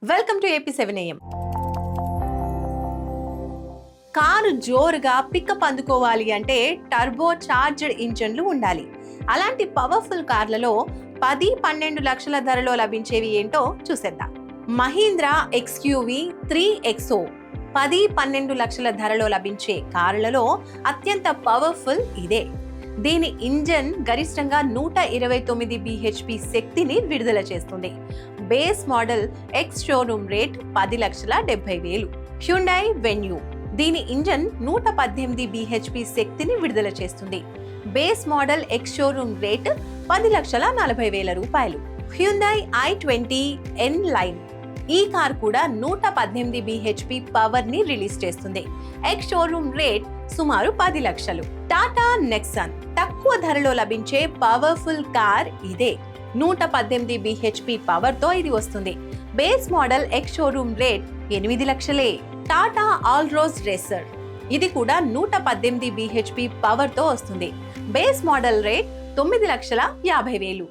Welcome to AP7am. Car జోరుగా pickup అందుకోవాలి అంటే turbo charged ఇంజన్లు ఉండాలి. అలాంటి పవర్ఫుల్ కార్లలో 10-12 లక్షల ధరలో లభించేవి ఏంటో చూసేద్దాం. మహీంద్రా XUV 3XO 10-12 లక్షల ధరలో లభించే కార్లలో అత్యంత పవర్ఫుల్ ఇదే. దీని ఇంజన్ గరిష్టంగా 129 bhp శక్తిని విడుదల చేస్తుంది. Base model ex showroom rate 10,70,000. Hyundai venue దీని ఇంజన్ 118 bhp శక్తిని విడుదల చేస్తుంది. Base model ex showroom rate 10,40,000 రూపాయలు. హ్యుండై i20 N లైన్ ఈ కార్ కూడా 118 bhp పవర్ ని రిలీజ్ చేస్తుంది. ఎక్స్ షోరూమ్ రేట్ సుమారు 10 లక్షలు. టాటా నెక్సన్ తక్కువ ధరలో లభించే పవర్ఫుల్ కార్ ఇదే. 118 bhp పవర్ తో ఇది వస్తుంది. Base model ex showroom rate 8 లక్షలే. టాటా ఆల్రోజ్ రేసర్ ఇది కూడా 118 bhp పవర్ తో వస్తుంది. Base model rate 9,50,000.